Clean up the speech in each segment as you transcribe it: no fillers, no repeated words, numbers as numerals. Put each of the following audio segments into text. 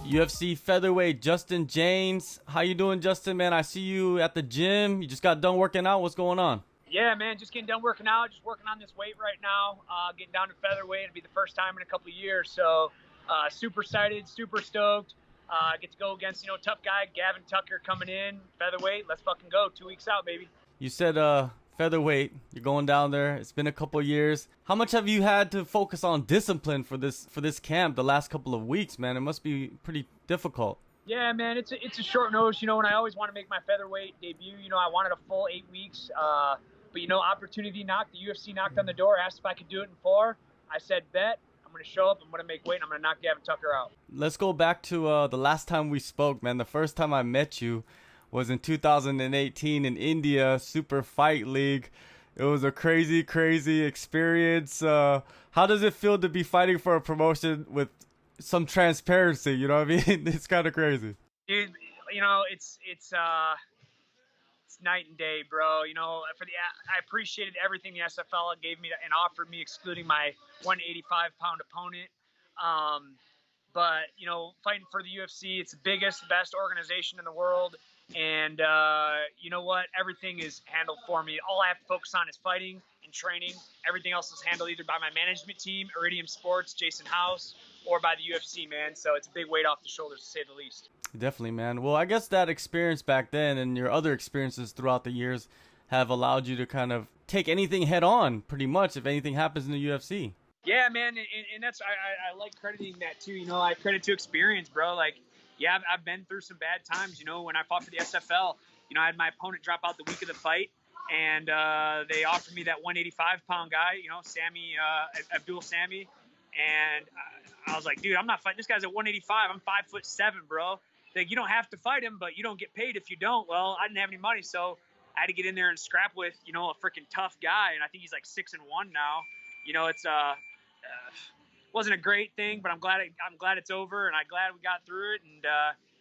UFC featherweight Justin Jaynes. How you doing, Justin, man? I see you at the gym. You just got done working out. What's going on? Yeah, man, just getting done working out. Just working on this weight right now. Getting down to featherweight. It'll be the first time in a couple of years. So super excited, super stoked. Get to go against, tough guy, Gavin Tucker coming in, featherweight. Let's fucking go. 2 weeks out, baby. You said featherweight. You're going down there. It's been a couple of years. How much have you had to focus on discipline for this camp the last couple of weeks, man? It must be pretty difficult. Yeah, man, it's a short notice. When I always want to make my featherweight debut, I wanted a full 8 weeks. But, opportunity knocked. The UFC knocked on the door, asked if I could do it in 4. I said, bet. I'm going to show up. I'm going to make weight. And I'm going to knock Gavin Tucker out. Let's go back to the last time we spoke, man. The first time I met you was in 2018 in India, Super Fight League. It was a crazy, crazy experience. How does it feel to be fighting for a promotion with some transparency? You know what I mean? It's kind of crazy. Dude, it's night and day, bro. I appreciated everything the SFL gave me and offered me, excluding my 185-pound opponent. But fighting for the UFC, it's the biggest, best organization in the world. And you know what? Everything is handled for me. All I have to focus on is fighting and training. Everything else is handled either by my management team, Iridium Sports, Jason House, or by the UFC, man. So it's a big weight off the shoulders, to say the least. Definitely, man. Well, I guess that experience back then and your other experiences throughout the years have allowed you to kind of take anything head on, pretty much, if anything happens in the UFC. Yeah, man, and that's I like crediting that too. I credit to experience, bro. Like, yeah, I've been through some bad times. When I fought for the SFL, I had my opponent drop out the week of the fight, and they offered me that 185-pound guy, Sammy, Abdul Sammy, and I was like, dude, I'm not fighting. This guy's at 185. I'm 5'7", bro. Like, you don't have to fight him, but you don't get paid if you don't. Well, I didn't have any money, so I had to get in there and scrap with, a freaking tough guy, and I think he's like 6-1 now. It's wasn't a great thing, but I'm glad it's over, and I'm glad we got through it, and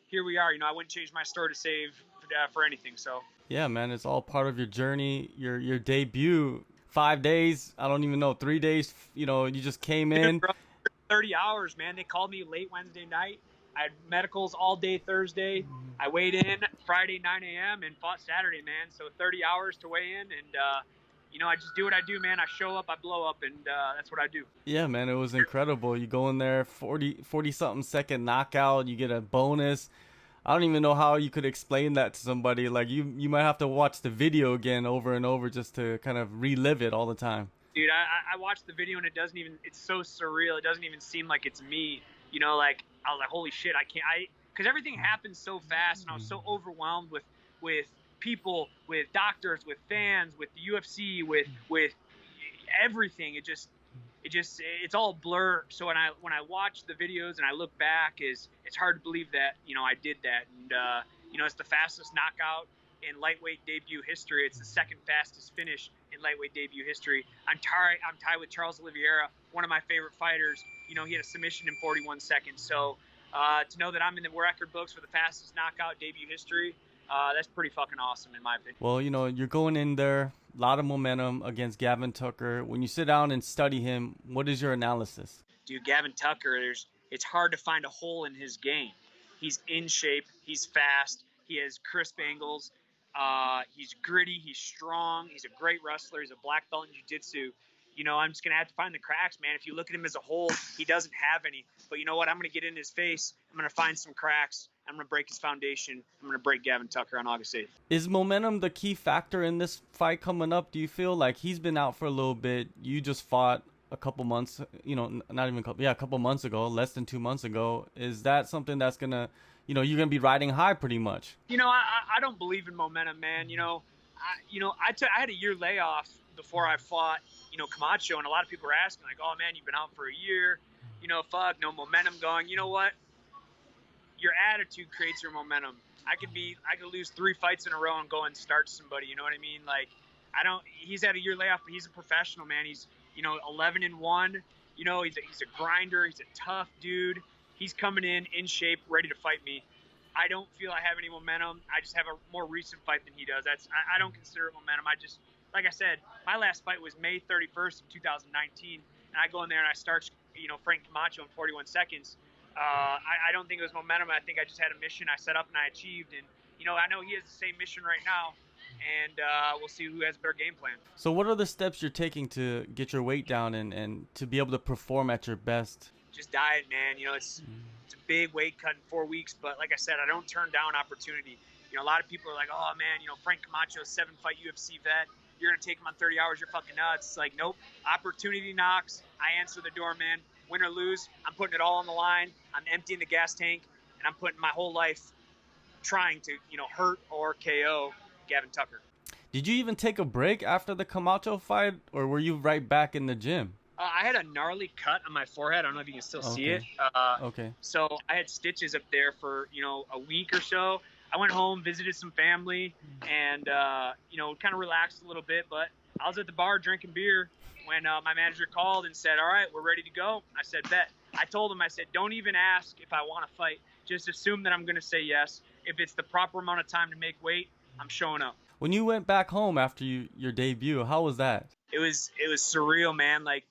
here we are. I wouldn't change my story to save for anything. So yeah, man, it's all part of your journey, your debut. 5 days, I don't even know, 3 days. You just came in. 30 hours, man. They called me late Wednesday night. I had medicals all day Thursday. I weighed in Friday 9 a.m. and fought Saturday, man. So 30 hours to weigh in, and I just do what I do, man. I show up, I blow up, and that's what I do. Yeah, man, it was incredible. You go in there, 40-something second knockout. You get a bonus. I don't even know how you could explain that to somebody. Like, you might have to watch the video again over and over just to kind of relive it all the time. Dude, I watched the video, and it's so surreal. It doesn't even seem like it's me. Like, I was like, holy shit, because everything happened so fast, and I was so overwhelmed with people, with doctors, with fans, with the UFC, with everything. It's all blur. So when I watch the videos and I look back, it's hard to believe that I did that. And it's the fastest knockout in lightweight debut history. It's the second fastest finish in lightweight debut history. I'm tied with Charles Oliveira, one of my favorite fighters. He had a submission in 41 seconds. So to know that I'm in the record books for the fastest knockout debut history, that's pretty fucking awesome in my opinion. Well, you're going in there, a lot of momentum against Gavin Tucker. When you sit down and study him, what is your analysis? Dude, Gavin Tucker, it's hard to find a hole in his game. He's in shape. He's fast. He has crisp angles. He's gritty. He's strong. He's a great wrestler. He's a black belt in jiu-jitsu. I'm just going to have to find the cracks, man. If you look at him as a whole, he doesn't have any. But you know what? I'm going to get in his face. I'm going to find some cracks. I'm going to break his foundation. I'm going to break Gavin Tucker on August 8th. Is momentum the key factor in this fight coming up? Do you feel like he's been out for a little bit? You just fought a couple months, not even a couple months ago, less than 2 months ago. Is that something that's going to, you're going to be riding high pretty much? I don't believe in momentum, man. I had a year layoff before I fought, Camacho, and a lot of people are asking, like, oh, man, you've been out for a year. No momentum going. You know what? Your attitude creates your momentum. I could lose 3 fights in a row and go and start somebody. You know what I mean? Like, he's had a year layoff, but he's a professional, man. He's, 11-1. He's a grinder. He's a tough dude. He's coming in shape, ready to fight me. I don't feel I have any momentum. I just have a more recent fight than he does. I don't consider it momentum. Like I said, my last fight was May 31st of 2019, and I go in there and I start, Frank Camacho in 41 seconds. I don't think it was momentum. I think I just had a mission I set up and I achieved. And, I know he has the same mission right now. And we'll see who has a better game plan. So what are the steps you're taking to get your weight down and to be able to perform at your best? Just diet, man. It's a big weight cut in 4 weeks. But like I said, I don't turn down opportunity. A lot of people are like, oh, man, Frank Camacho, 7-fight UFC vet. You're going to take him on 30 hours. You're fucking nuts. It's like, nope. Opportunity knocks. I answer the door, man. Win or lose, I'm putting it all on the line. I'm emptying the gas tank, and I'm putting my whole life trying to, hurt or KO Gavin Tucker. Did you even take a break after the Camacho fight, or were you right back in the gym? I had a gnarly cut on my forehead. I don't know if you can still see it. Okay. So I had stitches up there for, a week or so. I went home, visited some family, and, kind of relaxed a little bit. But I was at the bar drinking beer when my manager called and said, all right, we're ready to go. I said, bet. I told him, I said, don't even ask if I want to fight. Just assume that I'm going to say yes. If it's the proper amount of time to make weight, I'm showing up. When you went back home after your debut, how was that? It was surreal, man. Like,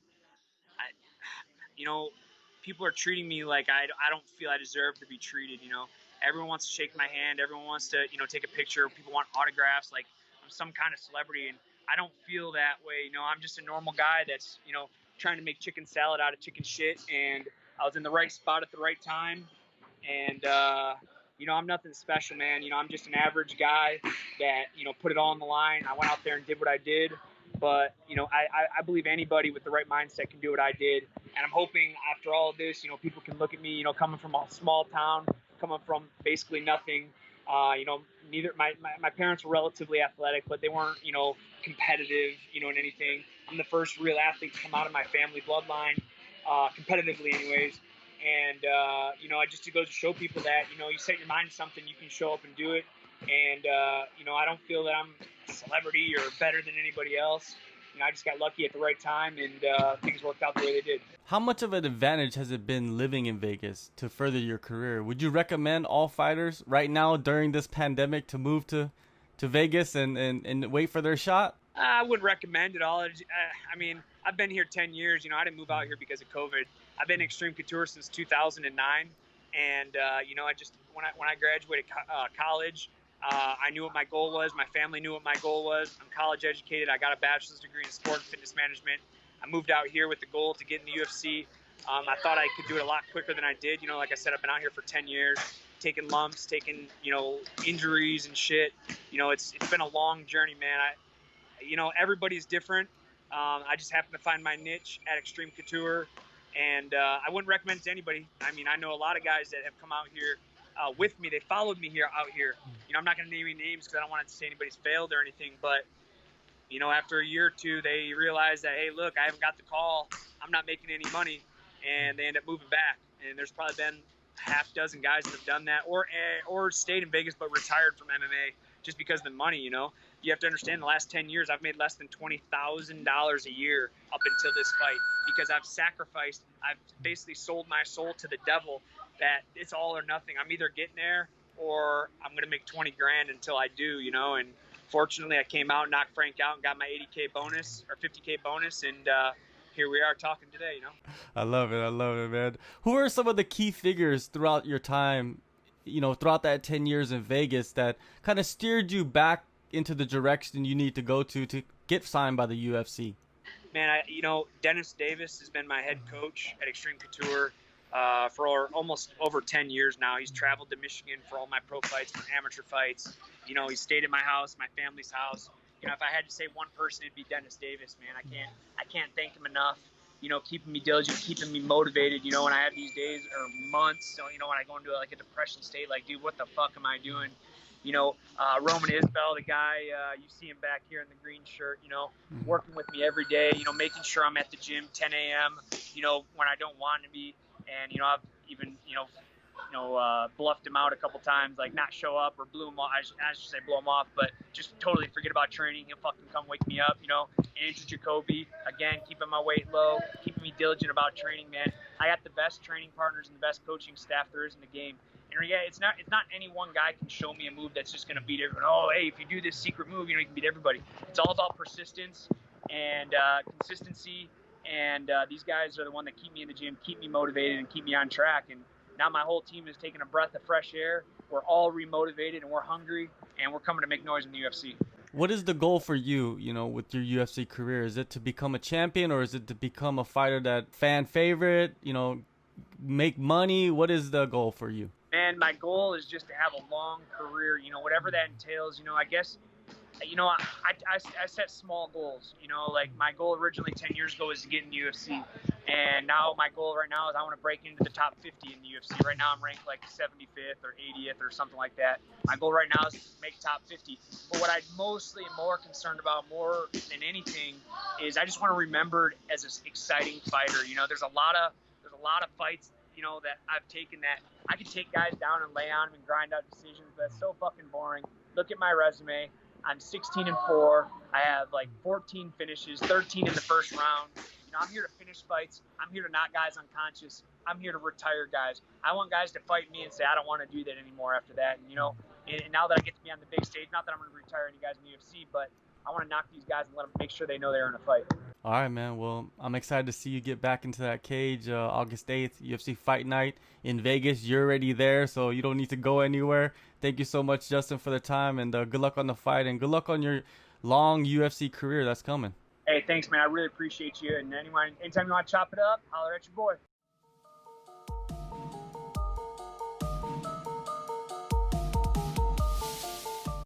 people are treating me like I don't feel I deserve to be treated, Everyone wants to shake my hand. Everyone wants to, take a picture. People want autographs. Like, I'm some kind of celebrity, and I don't feel that way. I'm just a normal guy that's, trying to make chicken salad out of chicken shit. And I was in the right spot at the right time. And, I'm nothing special, man. I'm just an average guy that, put it all on the line. I went out there and did what I did. But, I believe anybody with the right mindset can do what I did. And I'm hoping after all of this, people can look at me, coming from a small town, coming from basically nothing. Neither my parents were relatively athletic, but they weren't, competitive, in anything. I'm the first real athlete to come out of my family bloodline, competitively anyways. And, I just to go to show people that, you set your mind to something, you can show up and do it. And, I don't feel that I'm a celebrity or better than anybody else. I just got lucky at the right time, and things worked out the way they did. How much of an advantage has it been living in Vegas to further your career? Would you recommend all fighters right now during this pandemic to move to Vegas and wait for their shot? I wouldn't recommend it all. I mean, I've been here 10 years. I didn't move out here because of COVID. I've been in Extreme Couture since 2009. And, I just, when I graduated college, I knew what my goal was. My family knew what my goal was. I'm college educated. I got a bachelor's degree in sport and fitness management. I moved out here with the goal to get in the UFC. I thought I could do it a lot quicker than I did. Like I said, I've been out here for 10 years, taking lumps, taking, injuries and shit. It's been a long journey, man. Everybody's different. I just happen to find my niche at Extreme Couture, and I wouldn't recommend it to anybody. I mean, I know a lot of guys that have come out here with me. They followed me out here. I'm not going to name any names because I don't want to say anybody's failed or anything, but after a year or two, they realize that, hey, look, I haven't got the call. I'm not making any money, and they end up moving back. And there's probably been half dozen guys that have done that, or stayed in Vegas but retired from MMA just because of the money. You have to understand, the last 10 years, I've made less than $20,000 a year up until this fight because I've sacrificed. I've basically sold my soul to the devil that it's all or nothing. I'm either getting there or I'm going to make 20 grand until I do, and fortunately I came out, knocked Frank out, and got my 80K bonus or 50K bonus, and here we are talking today. I love it, man. Who are some of the key figures throughout your time, throughout that 10 years in Vegas that kind of steered you back into the direction you need to go to get signed by the UFC? Man, Dennis Davis has been my head coach at Extreme Couture for almost over 10 years now. He's traveled to Michigan for all my pro fights, for amateur fights. He stayed at my house, my family's house. If I had to say one person, it'd be Dennis Davis, man. I can't thank him enough. Keeping me diligent, keeping me motivated. When I have these days or months, so, when I go into like a depression state, like, dude, what the fuck am I doing? Roman Isbell, the guy, you see him back here in the green shirt, working with me every day, making sure I'm at the gym 10 a.m., when I don't want to be. And, I've even, bluffed him out a couple times, like not show up or blew him off. I should say blow him off, but just totally forget about training. He'll fucking come wake me up, Andrew Jacoby, again, keeping my weight low, keeping me diligent about training, man. I got the best training partners and the best coaching staff there is in the game. And yeah, it's not any one guy can show me a move that's just going to beat everyone. Oh, hey, if you do this secret move, you can beat everybody. It's all about persistence and consistency. And these guys are the one that keep me in the gym, keep me motivated, and keep me on track. And Now my whole team is taking a breath of fresh air. We're all remotivated and we're hungry, and we're coming to make noise in the UFC. What is the goal for you, you know, with your UFC career? Is it to become a champion, or is it to become a fighter that fan favorite, you know, make money? What is the goal for you? Man, my goal is just to have a long career, you know, whatever that entails. You know, I guess, you know, I set small goals. You know, like my goal originally 10 years ago was to get in the UFC. And now my goal right now is I want to break into the top 50 in the UFC. Right now I'm ranked like 75th or 80th or something like that. My goal right now is to make top 50. But what I mostly am more concerned about more than anything is I just want to remember as an exciting fighter. You know, there's a lot of fights, you know, that I've taken that I can take guys down and lay on them and grind out decisions, but that's so fucking boring. Look at my resume. I'm 16-4. I have like 14 finishes, 13 in the first round. You know, I'm here to finish fights. I'm here to knock guys unconscious. I'm here to retire guys. I want guys to fight me and say, I don't want to do that anymore after that. And, you know, and now that I get to be on the big stage, not that I'm going to retire any guys in the UFC, but I want to knock these guys and let them make sure they know they're in a fight. All right, man. Well, I'm excited to see you get back into that cage August 8th, UFC Fight Night in Vegas. You're already there, so you don't need to go anywhere. Thank you so much, Justin, for the time, and good luck on the fight, and good luck on your long UFC career that's coming. Hey, thanks, man. I really appreciate you. And anytime you want to chop it up, holler at your boy.